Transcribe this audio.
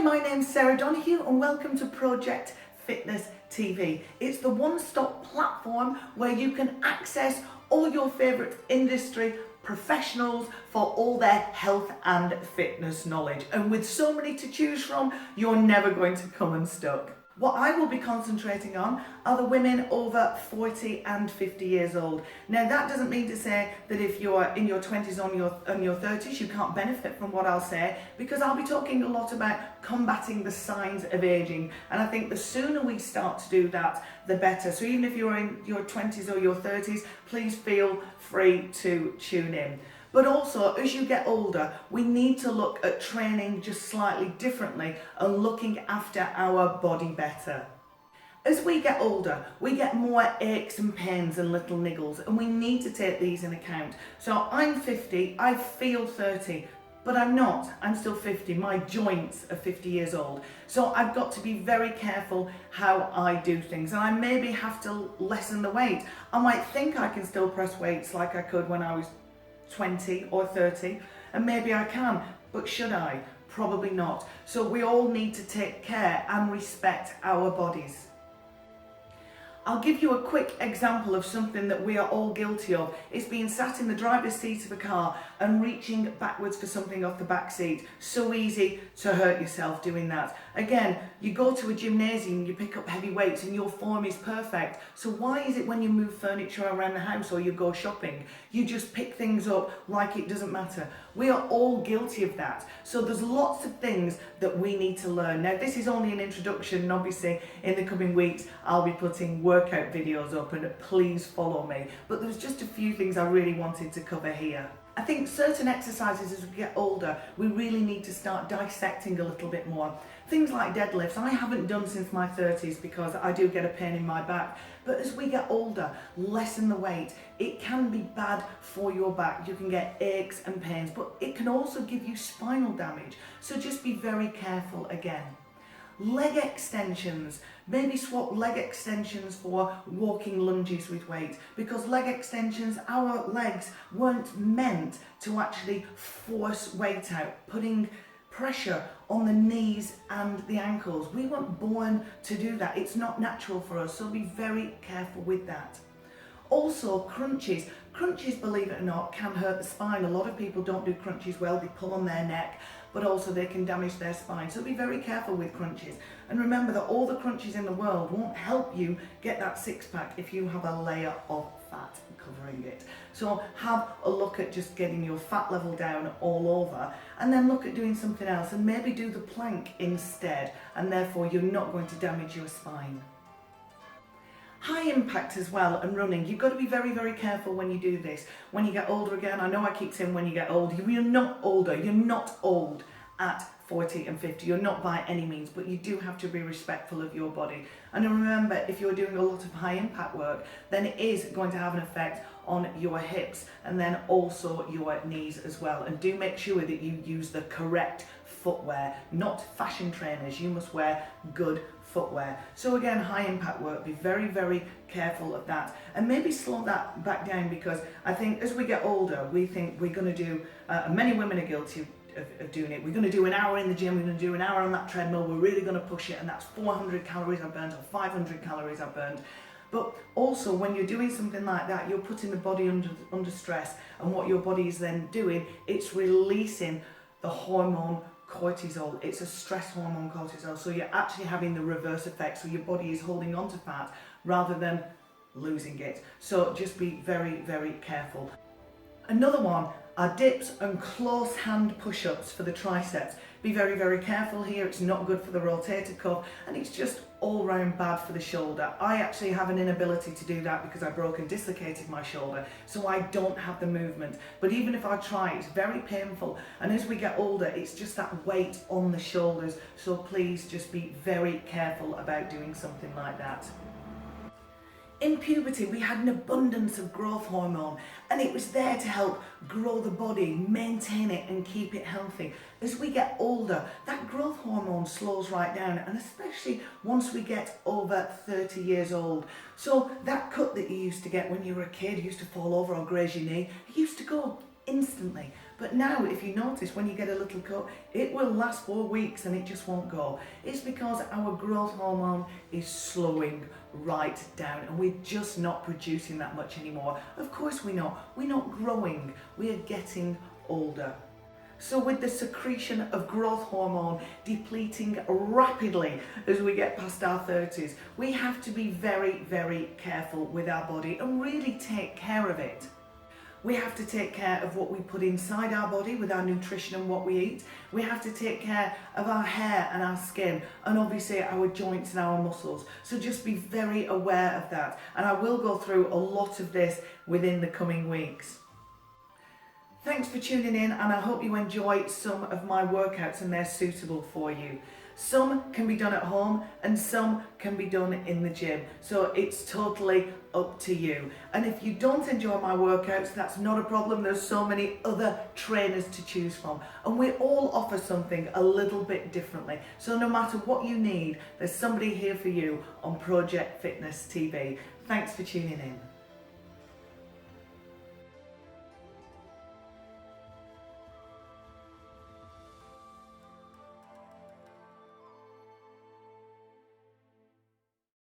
my name's Sarah Donoghue and welcome to Project Fitness TV. It's the one-stop platform where you can access all your favourite industry professionals for all their health and fitness knowledge. And with so many to choose from, you're never going to come unstuck. What I will be concentrating on are the women over 40 and 50 years old. Now that doesn't mean to say that if you're in your 20s or your 30s you can't benefit from what I'll say, because I'll be talking a lot about combating the signs of aging, and I think the sooner we start to do that the better. So even if you're in your 20s or your 30s, please feel free to tune in. But also, as you get older, we need to look at training just slightly differently and looking after our body better. As we get older, we get more aches and pains and little niggles, and we need to take these in account. So I'm 50, I feel 30, but I'm not. I'm still 50. My joints are 50 years old. So I've got to be very careful how I do things, and I maybe have to lessen the weight. I might think I can still press weights like I could when I was 20 or 30, and maybe I can, but should I? Probably not. So we all need to take care and respect our bodies. I'll give you a quick example of something that we are all guilty of. It's being sat in the driver's seat of a car and reaching backwards for something off the back seat. So easy to hurt yourself doing that. Again, you go to a gymnasium, you pick up heavy weights and your form is perfect. So why is it when you move furniture around the house or you go shopping, you just pick things up like it doesn't matter? We are all guilty of that. So there's lots of things that we need to learn. Now this is only an introduction, and obviously in the coming weeks I'll be putting workout videos up, and please follow me. But there's just a few things I really wanted to cover here. I think certain exercises as we get older, we really need to start dissecting a little bit more. Things like deadlifts, I haven't done since my 30s because I do get a pain in my back. But as we get older, lessen the weight. It can be bad for your back. You can get aches and pains, but it can also give you spinal damage. So just be very careful again. Leg extensions. Maybe swap leg extensions for walking lunges with weight, because leg extensions, our legs weren't meant to actually force weight out, putting pressure on the knees and the ankles. We weren't born to do that. It's not natural for us, so be very careful with that. Also, crunches. Crunches, believe it or not, can hurt the spine. A lot of people don't do crunches well. They pull on their neck, but also they can damage their spine. So be very careful with crunches. And remember that all the crunches in the world won't help you get that six-pack if you have a layer of fat covering it. So have a look at just getting your fat level down all over, and then look at doing something else, and maybe do the plank instead, and therefore you're not going to damage your spine. High impact as well, and running. You've got to be very, very careful when you do this. When you get older again, I know I keep saying when you get old, you're not older, you're not old at 40 and 50, you're not by any means, but you do have to be respectful of your body. And remember, if you're doing a lot of high impact work, then it is going to have an effect on your hips and then also your knees as well. And do make sure that you use the correct footwear, not fashion trainers. You must wear good footwear. So again, high impact work, be very, very careful of that, and maybe slow that back down, because I think as we get older, we think we're going to do, many women are guilty of doing it. We're going to do an hour in the gym, we're going to do an hour on that treadmill, we're really going to push it, and that's 400 calories I've burned or 500 calories I've burned. But also when you're doing something like that, you're putting the body under stress, and what your body is then doing, it's releasing the hormone cortisol. It's a stress hormone, cortisol, so you're actually having the reverse effect, so your body is holding on to fat rather than losing it. So just be very, very careful. Another one are dips and close hand push-ups for the triceps. Be very, very careful here. It's not good for the rotator cuff, and it's just all round bad for the shoulder. I actually have an inability to do that because I broke and dislocated my shoulder, so I don't have the movement. But even if I try, it's very painful, and as we get older, it's just that weight on the shoulders. So please just be very careful about doing something like that. In puberty, we had an abundance of growth hormone, and it was there to help grow the body, maintain it and keep it healthy. As we get older, that growth hormone slows right down, and especially once we get over 30 years old. So that cut that you used to get when you were a kid, you used to fall over or graze your knee, it used to go instantly. But now, if you notice, when you get a little cut, it will last 4 weeks and it just won't go. It's because our growth hormone is slowing right down and we're just not producing that much anymore. Of course we're not growing, we are getting older. So with the secretion of growth hormone depleting rapidly as we get past our 30s, we have to be very, very careful with our body and really take care of it. We have to take care of what we put inside our body with our nutrition and what we eat. We have to take care of our hair and our skin and obviously our joints and our muscles. So just be very aware of that. And I will go through a lot of this within the coming weeks. Thanks for tuning in, and I hope you enjoy some of my workouts and they're suitable for you. Some can be done at home and some can be done in the gym. So it's totally up to you. And if you don't enjoy my workouts, that's not a problem. There's so many other trainers to choose from. And we all offer something a little bit differently. So no matter what you need, there's somebody here for you on Project Fitness TV. Thanks for tuning in.